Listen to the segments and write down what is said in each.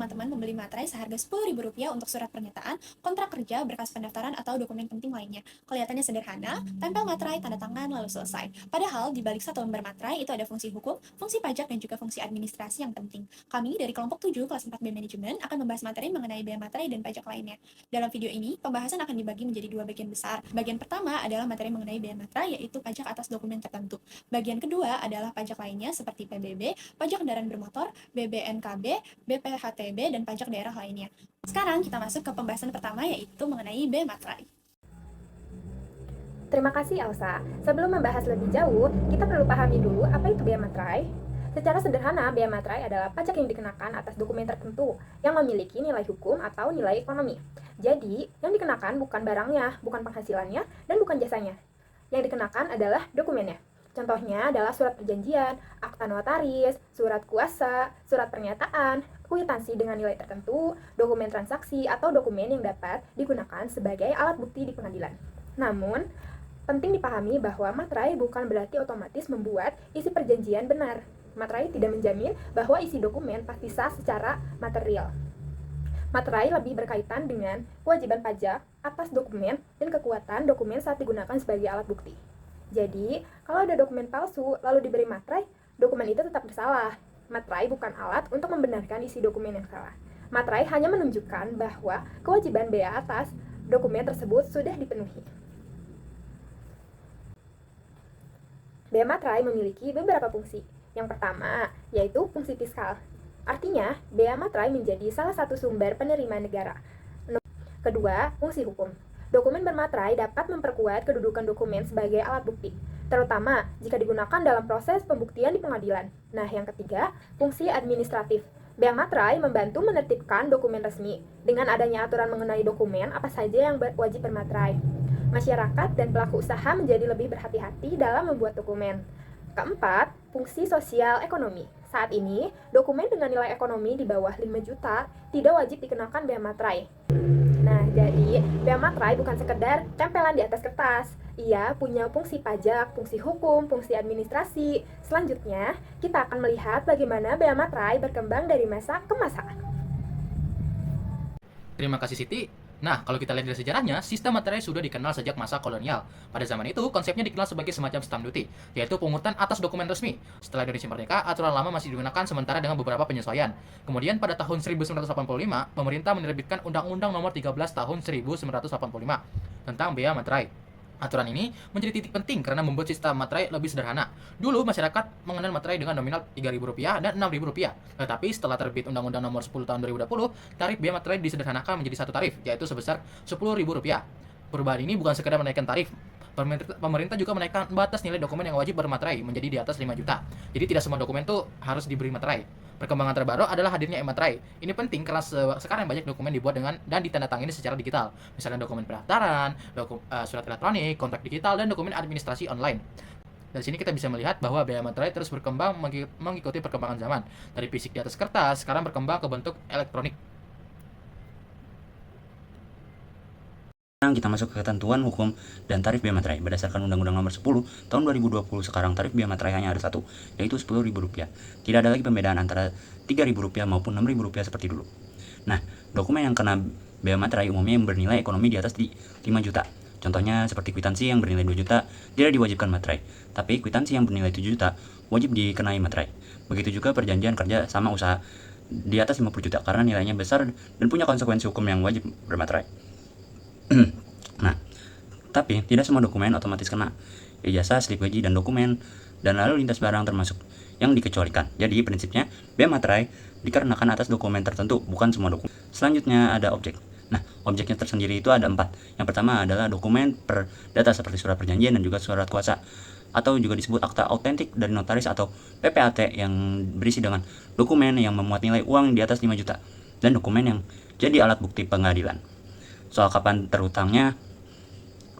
teman-teman membeli materai seharga Rp10.000 untuk surat pernyataan, kontrak kerja, berkas pendaftaran, atau dokumen penting lainnya. Kelihatannya sederhana, tempel materai, tanda tangan, lalu selesai. Padahal, di balik satu lembar materai itu ada fungsi hukum, fungsi pajak, dan juga fungsi administrasi yang penting. Kami dari kelompok 7 kelas 4B Manajemen akan membahas materi mengenai bea materai dan pajak lainnya. Dalam video ini, pembahasan akan dibagi menjadi dua bagian besar. Bagian pertama adalah materi mengenai bea materai, yaitu pajak atas dokumen tertentu. Bagian kedua adalah pajak lainnya seperti PBB, pajak kendaraan bermotor, BBNKB, BPHTB, dan pajak daerah lainnya. Sekarang kita masuk ke pembahasan pertama, yaitu mengenai bea materai. Terima kasih Elsa. Sebelum membahas lebih jauh, kita perlu pahami dulu apa itu bea materai. Secara sederhana, bea materai adalah pajak yang dikenakan atas dokumen tertentu yang memiliki nilai hukum atau nilai ekonomi. Jadi, yang dikenakan bukan barangnya, bukan penghasilannya, dan bukan jasanya. Yang dikenakan adalah dokumennya. Contohnya adalah surat perjanjian, akta notaris, surat kuasa, surat pernyataan, kwitansi dengan nilai tertentu, dokumen transaksi, atau dokumen yang dapat digunakan sebagai alat bukti di pengadilan. Namun, penting dipahami bahwa materai bukan berarti otomatis membuat isi perjanjian benar. Materai tidak menjamin bahwa isi dokumen pasti sah secara material. Materai lebih berkaitan dengan kewajiban pajak atas dokumen dan kekuatan dokumen saat digunakan sebagai alat bukti. Jadi, kalau ada dokumen palsu lalu diberi materai, dokumen itu tetap bersalah. Materai bukan alat untuk membenarkan isi dokumen yang salah. Materai hanya menunjukkan bahwa kewajiban bea atas dokumen tersebut sudah dipenuhi. Bea materai memiliki beberapa fungsi. Yang pertama, yaitu fungsi fiskal. Artinya, bea materai menjadi salah satu sumber penerimaan negara. Kedua, fungsi hukum. Dokumen bermaterai dapat memperkuat kedudukan dokumen sebagai alat bukti, terutama jika digunakan dalam proses pembuktian di pengadilan. Nah, yang ketiga, fungsi administratif. Bea materai membantu menertibkan dokumen resmi. Dengan adanya aturan mengenai dokumen apa saja yang wajib bermaterai, masyarakat dan pelaku usaha menjadi lebih berhati-hati dalam membuat dokumen. Keempat, fungsi sosial ekonomi. Saat ini, dokumen dengan nilai ekonomi di bawah 5 juta tidak wajib dikenakan bea materai. Nah, jadi bea materai bukan sekedar tempelan di atas kertas. Ia punya fungsi pajak, fungsi hukum, fungsi administrasi. Selanjutnya, kita akan melihat bagaimana bea materai berkembang dari masa ke masa. Terima kasih Siti. Nah, kalau kita lihat dari sejarahnya, sistem materai sudah dikenal sejak masa kolonial. Pada zaman itu, konsepnya dikenal sebagai semacam stamp duty, yaitu pungutan atas dokumen resmi. Setelah Indonesia merdeka, aturan lama masih digunakan sementara dengan beberapa penyesuaian. Kemudian pada tahun 1985, pemerintah menerbitkan Undang-Undang Nomor 13 Tahun 1985 tentang bea materai. Aturan ini menjadi titik penting karena membuat sistem materai lebih sederhana. Dulu masyarakat mengenal materai dengan nominal Rp3.000 dan Rp6.000. Tetapi setelah terbit Undang-Undang Nomor 10 Tahun 2020, tarif bea materai disederhanakan menjadi satu tarif, yaitu sebesar Rp10.000. Perubahan ini bukan sekedar menaikkan tarif. Pemerintah juga menaikkan batas nilai dokumen yang wajib bermaterai menjadi di atas 5 juta. Jadi tidak semua dokumen tuh harus diberi materai. Perkembangan terbaru adalah hadirnya e-materai. Ini penting karena sekarang banyak dokumen dibuat dengan dan ditandatangani secara digital. Misalnya dokumen pendaftaran, surat elektronik, kontrak digital, dan dokumen administrasi online. Dari sini kita bisa melihat bahwa bea materai terus berkembang mengikuti perkembangan zaman. Dari fisik di atas kertas, sekarang berkembang ke bentuk elektronik. Sekarang kita masuk ke ketentuan hukum dan tarif bea materai. Berdasarkan Undang-Undang Nomor 10 Tahun 2020, sekarang tarif bea materai hanya ada satu, yaitu Rp10.000. Tidak ada lagi pembedaan antara Rp3.000 maupun Rp6.000 seperti dulu. Nah, dokumen yang kena bea materai umumnya yang bernilai ekonomi di atas 5 juta. Contohnya seperti kwitansi yang bernilai 2 juta tidak diwajibkan materai, tapi kwitansi yang bernilai 7 juta wajib dikenai materai. Begitu juga perjanjian kerja sama usaha di atas 50 juta karena nilainya besar dan punya konsekuensi hukum yang wajib bermaterai. Nah, tapi tidak semua dokumen otomatis kena. Ijazah, slip gaji, dan dokumen dan lalu lintas barang termasuk yang dikecualikan. Jadi prinsipnya bea materai dikarenakan atas dokumen tertentu, bukan semua dokumen. Selanjutnya ada objek. Nah, objeknya tersendiri itu ada 4. Yang pertama adalah dokumen perdata seperti surat perjanjian dan juga surat kuasa, atau juga disebut akta autentik dari notaris atau PPAT yang berisi dengan dokumen yang memuat nilai uang di atas 5 juta dan dokumen yang jadi alat bukti pengadilan. Soal kapan terutangnya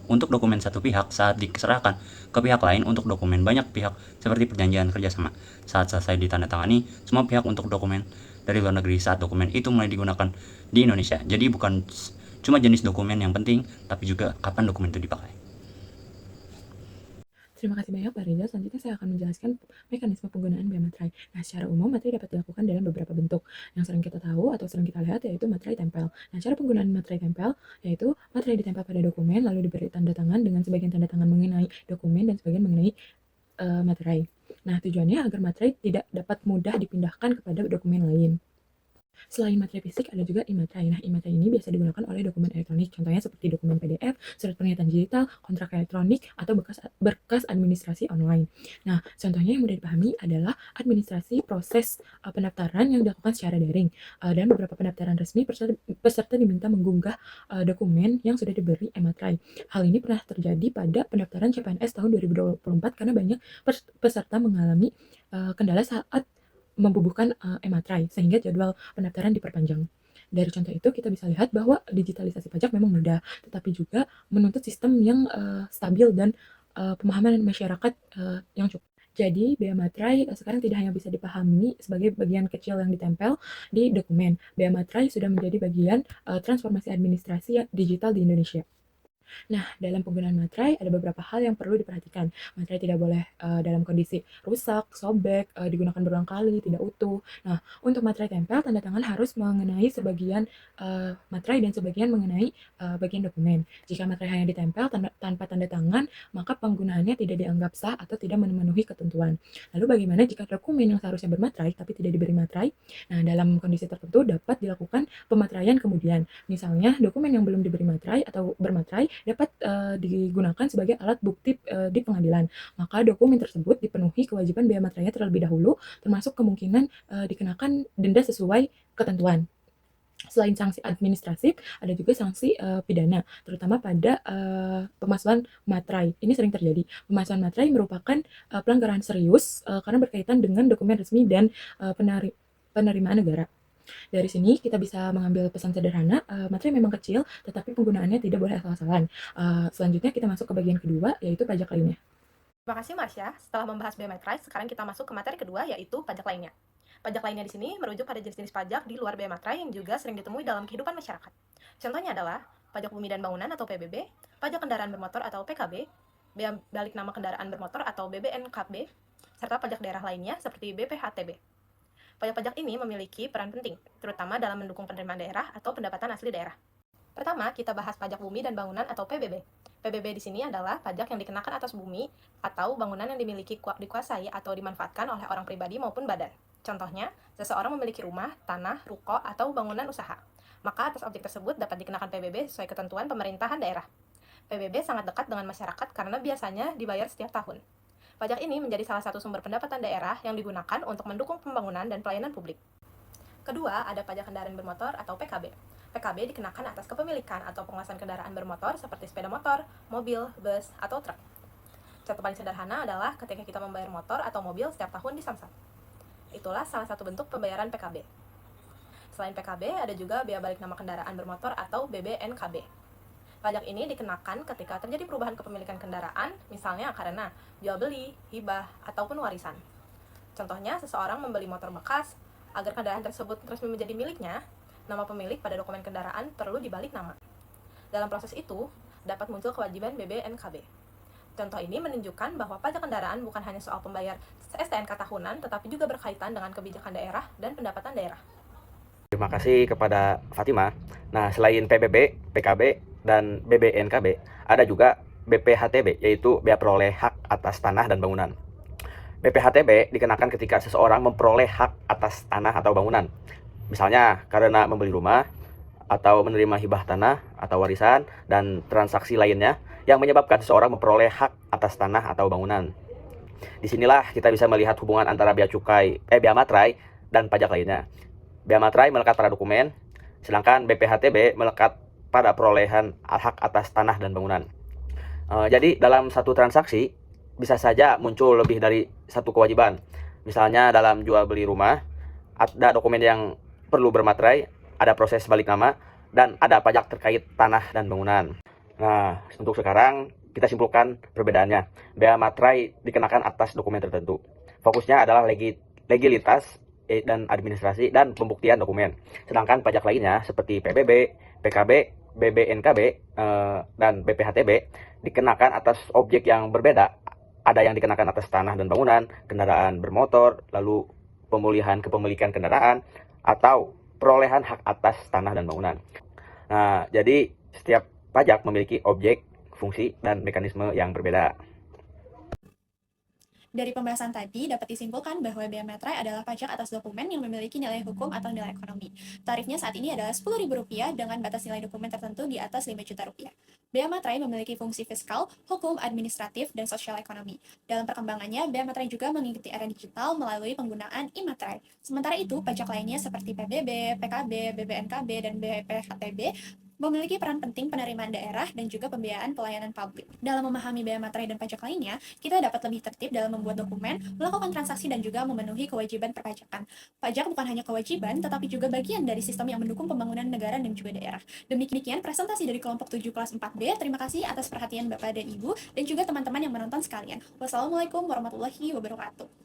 untuk dokumen satu pihak saat diserahkan ke pihak lain untuk dokumen banyak pihak seperti perjanjian kerjasama. Saat selesai ditandatangani semua pihak untuk dokumen dari luar negeri saat dokumen itu mulai digunakan di Indonesia. Jadi bukan cuma jenis dokumen yang penting, tapi juga kapan dokumen itu dipakai. Terima kasih banyak Pak Reza. Selanjutnya saya akan menjelaskan mekanisme penggunaan bea materai. Nah, secara umum materai dapat dilakukan dalam beberapa bentuk. Yang sering kita tahu atau sering kita lihat yaitu materai tempel. Nah, cara penggunaan materai tempel yaitu materai ditempel pada dokumen lalu diberi tanda tangan dengan sebagian tanda tangan mengenai dokumen dan sebagian mengenai materai. Nah, tujuannya agar materai tidak dapat mudah dipindahkan kepada dokumen lain. Selain materai fisik, ada juga e-materai. Nah, e-materai ini biasa digunakan oleh dokumen elektronik, contohnya seperti dokumen PDF, surat pernyataan digital, kontrak elektronik, atau berkas administrasi online. Nah, contohnya yang mudah dipahami adalah administrasi proses pendaftaran yang dilakukan secara daring. Dan beberapa pendaftaran resmi, peserta diminta mengunggah dokumen yang sudah diberi e-materai. Hal ini pernah terjadi pada pendaftaran CPNS tahun 2024 karena banyak peserta mengalami kendala saat membubuhkan e-materai sehingga jadwal pendaftaran diperpanjang. Dari contoh itu kita bisa lihat bahwa digitalisasi pajak memang mudah, tetapi juga menuntut sistem yang stabil dan pemahaman masyarakat yang cukup. Jadi, bea materai sekarang tidak hanya bisa dipahami sebagai bagian kecil yang ditempel di dokumen. Bea materai sudah menjadi bagian transformasi administrasi digital di Indonesia. Nah, dalam penggunaan materai ada beberapa hal yang perlu diperhatikan. Materai tidak boleh dalam kondisi rusak, sobek, digunakan berulang kali, tidak utuh. Nah, untuk materai tempel, tanda tangan harus mengenai sebagian materai dan sebagian mengenai bagian dokumen. Jika materai hanya ditempel tanpa tanda tangan, maka penggunaannya tidak dianggap sah atau tidak memenuhi ketentuan. Lalu bagaimana jika dokumen yang seharusnya bermaterai tapi tidak diberi materai? Nah, dalam kondisi tertentu dapat dilakukan pemateraian kemudian. Misalnya, dokumen yang belum diberi materai atau bermaterai dapat digunakan sebagai alat bukti di pengadilan. Maka dokumen tersebut dipenuhi kewajiban bea materainya terlebih dahulu, termasuk kemungkinan dikenakan denda sesuai ketentuan. Selain sanksi administratif, ada juga sanksi pidana, terutama pada pemalsuan materai. Ini sering terjadi. Pemalsuan materai merupakan pelanggaran serius karena berkaitan dengan dokumen resmi dan penerimaan negara. Dari sini kita bisa mengambil pesan sederhana, materai memang kecil, tetapi penggunaannya tidak boleh asal-asalan. Selanjutnya kita masuk ke bagian kedua, yaitu pajak lainnya. Terima kasih Marsha. Setelah membahas bea materai, sekarang kita masuk ke materi kedua, yaitu pajak lainnya. Pajak lainnya di sini merujuk pada jenis-jenis pajak di luar bea materai yang juga sering ditemui dalam kehidupan masyarakat. Contohnya adalah pajak bumi dan bangunan atau PBB, pajak kendaraan bermotor atau PKB, bea balik nama kendaraan bermotor atau BBNKB, serta pajak daerah lainnya seperti BPHTB. Pajak-pajak ini memiliki peran penting, terutama dalam mendukung penerimaan daerah atau pendapatan asli daerah. Pertama, kita bahas pajak bumi dan bangunan atau PBB. PBB di sini adalah pajak yang dikenakan atas bumi atau bangunan yang dikuasai atau dimanfaatkan oleh orang pribadi maupun badan. Contohnya, seseorang memiliki rumah, tanah, ruko, atau bangunan usaha. Maka atas objek tersebut dapat dikenakan PBB sesuai ketentuan pemerintahan daerah. PBB sangat dekat dengan masyarakat karena biasanya dibayar setiap tahun. Pajak ini menjadi salah satu sumber pendapatan daerah yang digunakan untuk mendukung pembangunan dan pelayanan publik. Kedua, ada pajak kendaraan bermotor atau PKB. PKB dikenakan atas kepemilikan atau penguasaan kendaraan bermotor seperti sepeda motor, mobil, bus, atau truk. Contoh paling sederhana adalah ketika kita membayar motor atau mobil setiap tahun di Samsat. Itulah salah satu bentuk pembayaran PKB. Selain PKB, ada juga bea balik nama kendaraan bermotor atau BBNKB. Pajak ini dikenakan ketika terjadi perubahan kepemilikan kendaraan, misalnya karena jual beli, hibah, ataupun warisan. Contohnya, seseorang membeli motor bekas, agar kendaraan tersebut resmi menjadi miliknya, nama pemilik pada dokumen kendaraan perlu dibalik nama. Dalam proses itu, dapat muncul kewajiban BBNKB. Contoh ini menunjukkan bahwa pajak kendaraan bukan hanya soal pembayar STNK tahunan, tetapi juga berkaitan dengan kebijakan daerah dan pendapatan daerah. Terima kasih kepada Fatima. Nah, selain PBB, PKB, dan BBNKB, ada juga BPHTB, yaitu bea peroleh hak atas tanah dan bangunan. BPHTB dikenakan ketika seseorang memperoleh hak atas tanah atau bangunan. Misalnya karena membeli rumah, atau menerima hibah tanah atau warisan, dan transaksi lainnya yang menyebabkan seseorang memperoleh hak atas tanah atau bangunan. Disinilah kita bisa melihat hubungan antara bea materai dan pajak lainnya. Bea materai melekat pada dokumen, sedangkan BPHTB melekat pada perolehan hak atas tanah dan bangunan. Jadi dalam satu transaksi bisa saja muncul lebih dari satu kewajiban. Misalnya dalam jual beli rumah, ada dokumen yang perlu bermaterai, ada proses balik nama, dan ada pajak terkait tanah dan bangunan. Nah, untuk sekarang kita simpulkan perbedaannya. Bea materai dikenakan atas dokumen tertentu. Fokusnya adalah legalitas dan administrasi dan pembuktian dokumen. Sedangkan pajak lainnya seperti PBB, PKB, BBNKB, dan BPHTB dikenakan atas objek yang berbeda ada yang dikenakan atas tanah dan bangunan, kendaraan bermotor, lalu pemulihan kepemilikan kendaraan, atau perolehan hak atas tanah dan bangunan. Nah, jadi setiap pajak memiliki objek, fungsi, dan mekanisme yang berbeda. Dari pembahasan tadi dapat disimpulkan bahwa bea materai adalah pajak atas dokumen yang memiliki nilai hukum atau nilai ekonomi. Tarifnya saat ini adalah Rp10.000 dengan batas nilai dokumen tertentu di atas Rp5 juta. Bea materai memiliki fungsi fiskal, hukum, administratif, dan sosial ekonomi. Dalam perkembangannya, bea materai juga mengikuti era digital melalui penggunaan e-materai. Sementara itu, pajak lainnya seperti PBB, PKB, BBNKB, dan BPHTB memiliki peran penting penerimaan daerah dan juga pembiayaan pelayanan publik. Dalam memahami bea materai dan pajak lainnya, kita dapat lebih tertib dalam membuat dokumen, melakukan transaksi, dan juga memenuhi kewajiban perpajakan. Pajak bukan hanya kewajiban, tetapi juga bagian dari sistem yang mendukung pembangunan negara dan juga daerah. Demikian presentasi dari kelompok 7 kelas 4B. Terima kasih atas perhatian Bapak dan Ibu, dan juga teman-teman yang menonton sekalian. Wassalamualaikum warahmatullahi wabarakatuh.